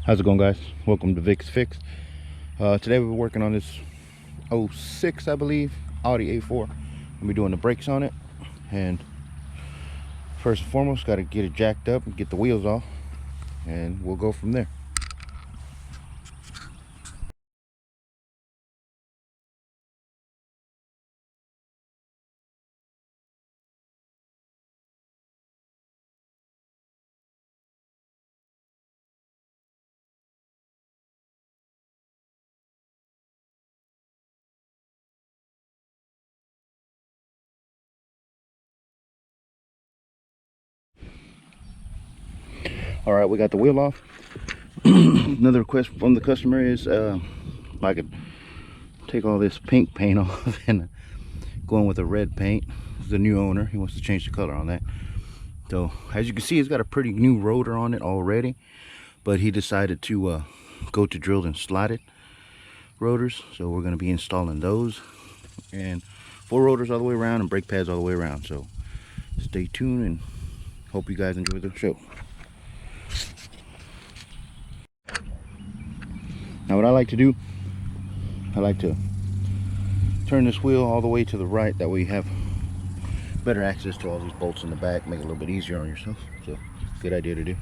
How's it going, guys? Welcome to Vic's Fix. Today we're working on this '06, I believe, Audi A4. I'll be doing the brakes on it, and first and foremost got to get it jacked up and get the wheels off, and we'll go from there. All right, we got the wheel off. Another request from the customer is I could take all this pink paint off and go in with a red paint. This is the new owner. He wants to change the color on that. So as you can see, it's got a pretty new rotor on it already, but he decided to go to drilled and slotted rotors. So we're going to be installing those, and 4 rotors all the way around and brake pads all the way around. So stay tuned and hope you guys enjoy the show. Now what I like to do, I like to turn this wheel all the way to the right. That way you have better access to all these bolts in the back, make it a little bit easier on yourself. So good idea to do.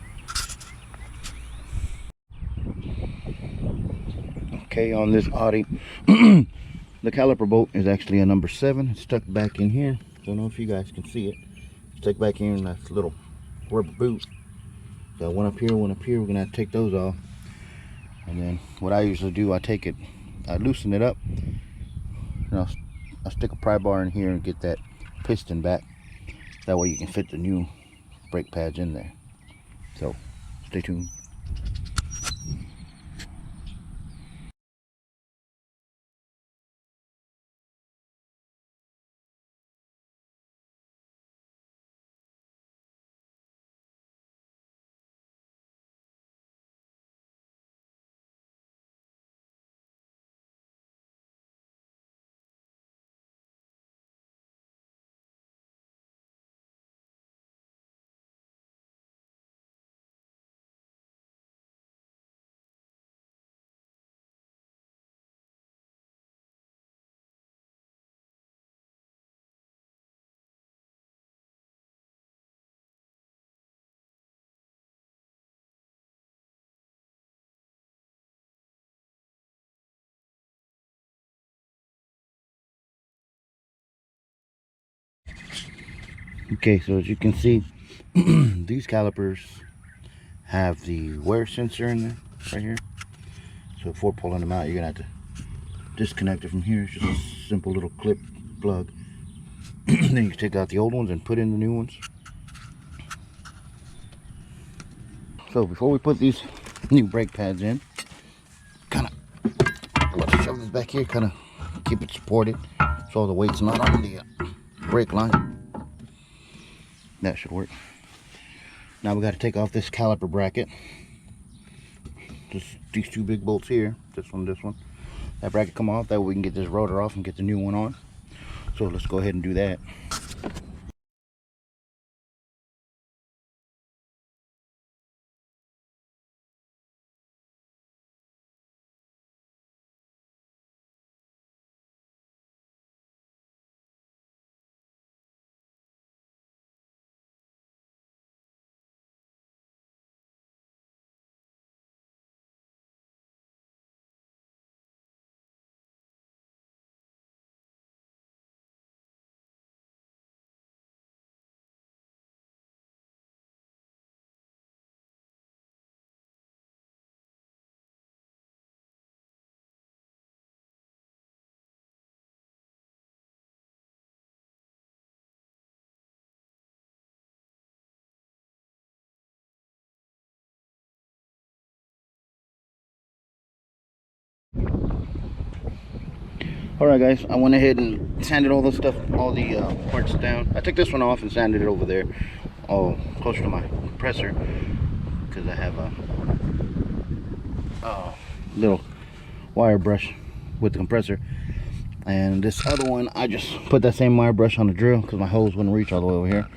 Okay, on this Audi, the caliper bolt is actually a number 7. It's stuck back in here. Don't know if you guys can see it. It's stuck back here in that little rubber boot. So one up here, one up here. We're gonna have to take those off. And then what I usually do, I loosen it up, and I'll stick a pry bar in here and get that piston back. That way you can fit the new brake pads in there. So stay tuned. Okay, so as you can see, these calipers have the wear sensor in there, right here. So before pulling them out, you're gonna have to disconnect it from here. It's just a simple little clip plug. Then you can take out the old ones and put in the new ones. So before we put these new brake pads in, let's shove this back here, kind of keep it supported so the weight's not on the brake line. That should work. Now we got to take off this caliper bracket. Just these 2 big bolts here, this one. That bracket come off, that way we can get this rotor off and get the new one on. So let's go ahead and do that. Alright guys, I went ahead and sanded all the parts down. I took this one off and sanded it over there, closer to my compressor, because I have a little wire brush with the compressor. And this other one, I just put that same wire brush on the drill because my hose wouldn't reach all the way over here.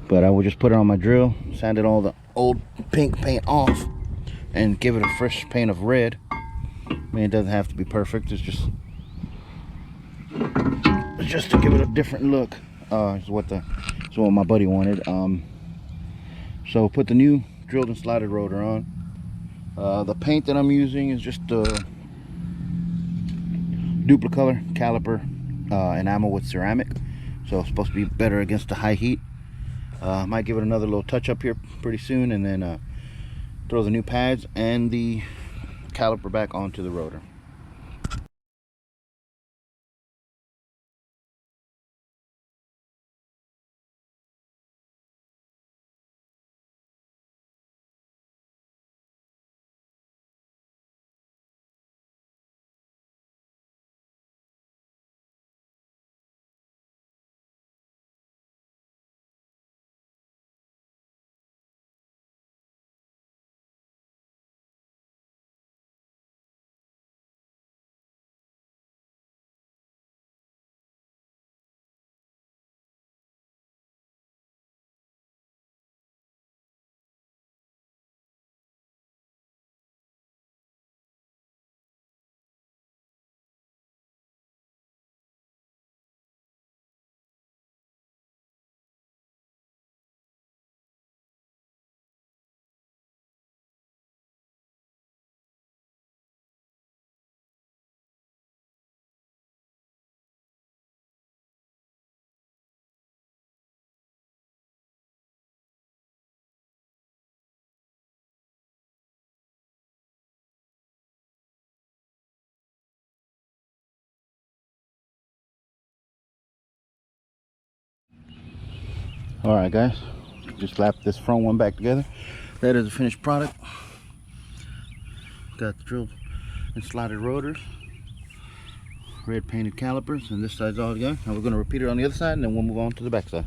But I would just put it on my drill, sanded all the old pink paint off, and give it a fresh paint of red. I mean, it doesn't have to be perfect. It's just to give it a different look. Is what my buddy wanted. So put the new drilled and slotted rotor on. The paint that I'm using is just duplicolor caliper enamel with ceramic, so it's supposed to be better against the high heat. Might give it another little touch up here pretty soon, and then throw the new pads and the caliper back onto the rotor. Alright guys, just slapped this front one back together. That is a finished product. Got the drilled and slotted rotors, red painted calipers, and this side's all together. Now we're going to repeat it on the other side, and then we'll move on to the back side.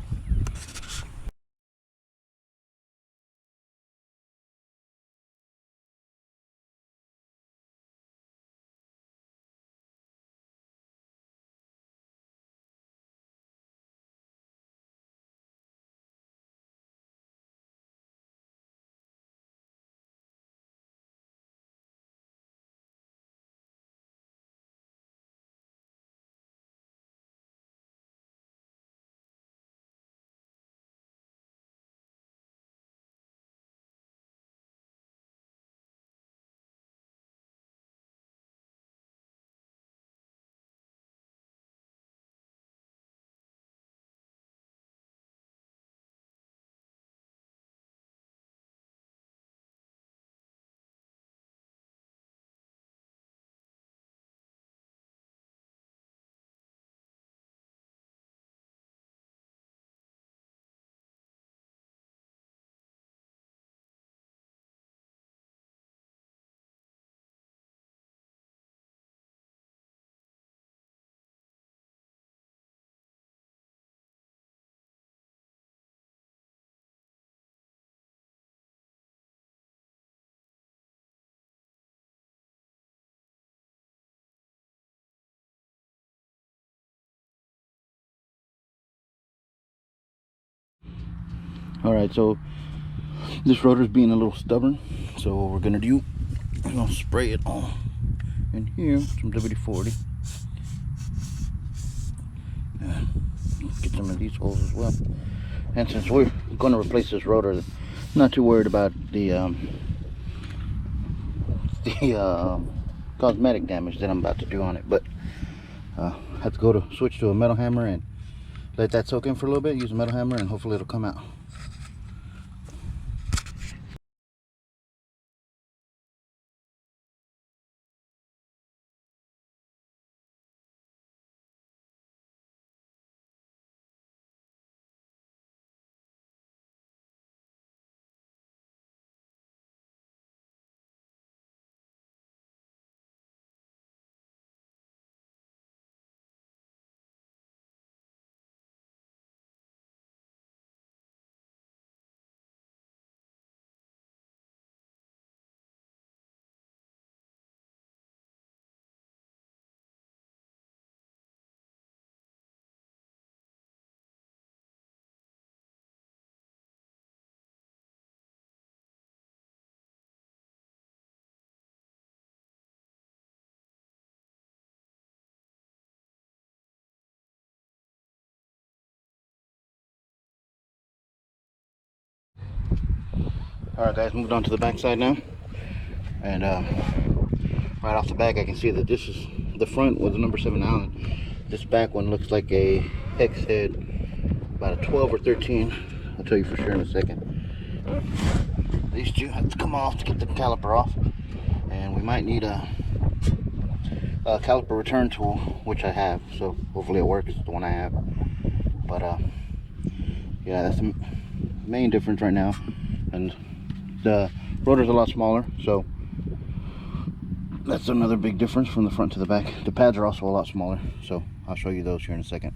Alright, so this rotor's being a little stubborn, so what we're gonna do, we're gonna spray it all in here, some WD-40. Get some of these holes as well. And since we're going to replace this rotor, I'm not too worried about the cosmetic damage that I'm about to do on it, but I have to switch to a metal hammer and let that soak in for a little bit, use a metal hammer, and hopefully it'll come out. Alright guys, moved on to the back side now. And right off the back I can see that this is, the front was a number 7 Allen. This back one looks like a hex head, about a 12 or 13. I'll tell you for sure in a second. These two have to come off to get the caliper off. And we might need a caliper return tool, which I have, so hopefully it works, the one I have. But yeah, that's the main difference right now. And the rotor's a lot smaller, so that's another big difference from the front to the back. The pads are also a lot smaller, so I'll show you those here in a second.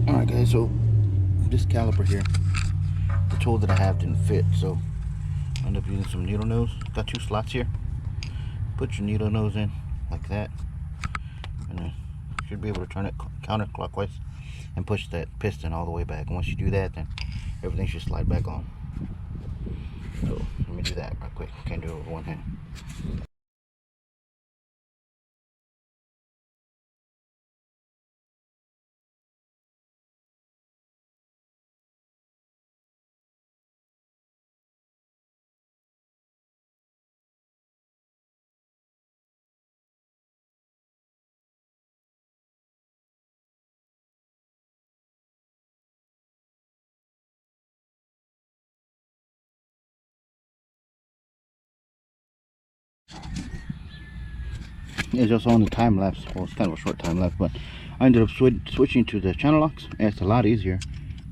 Alright guys, so this caliper here, the tool that I have didn't fit, so I ended up using some needle nose. Got 2 slots here. Put your needle nose in like that, and then you should be able to turn it counterclockwise and push that piston all the way back. And once you do that, then everything should slide back on. So let me do that real quick. Can't do it with one hand. It's just on the time lapse. Well, it's kind of a short time lapse, but I ended up switching to the channel locks, and it's a lot easier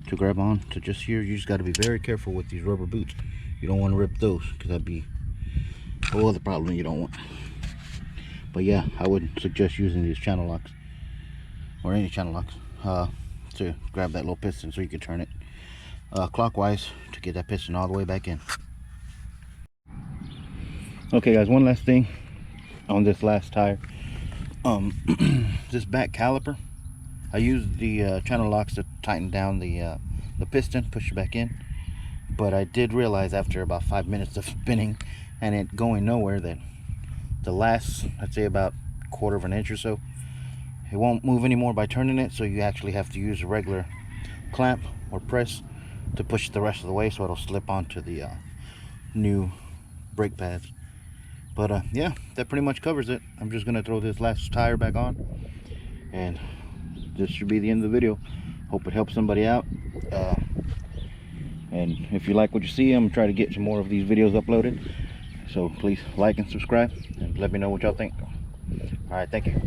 to grab on to just here. You just got to be very careful with these rubber boots. You don't want to rip those, because that'd be a whole other problem you don't want. But yeah, I would suggest using these channel locks, or any channel locks, to grab that little piston so you can turn it clockwise to get that piston all the way back in. Okay guys, one last thing on this last tire. This back caliper, I used the channel locks to tighten down the piston, push it back in, but I did realize after about 5 minutes of spinning and it going nowhere that the last, I'd say about 1/4 of an inch or so, it won't move anymore by turning it, so you actually have to use a regular clamp or press to push it the rest of the way so it'll slip onto the new brake pads. But yeah, that pretty much covers it. I'm just gonna throw this last tire back on, and this should be the end of the video. Hope it helps somebody out. And if you like what you see, I'm gonna try to get some more of these videos uploaded. So please like and subscribe, and let me know what y'all think. All right, thank you.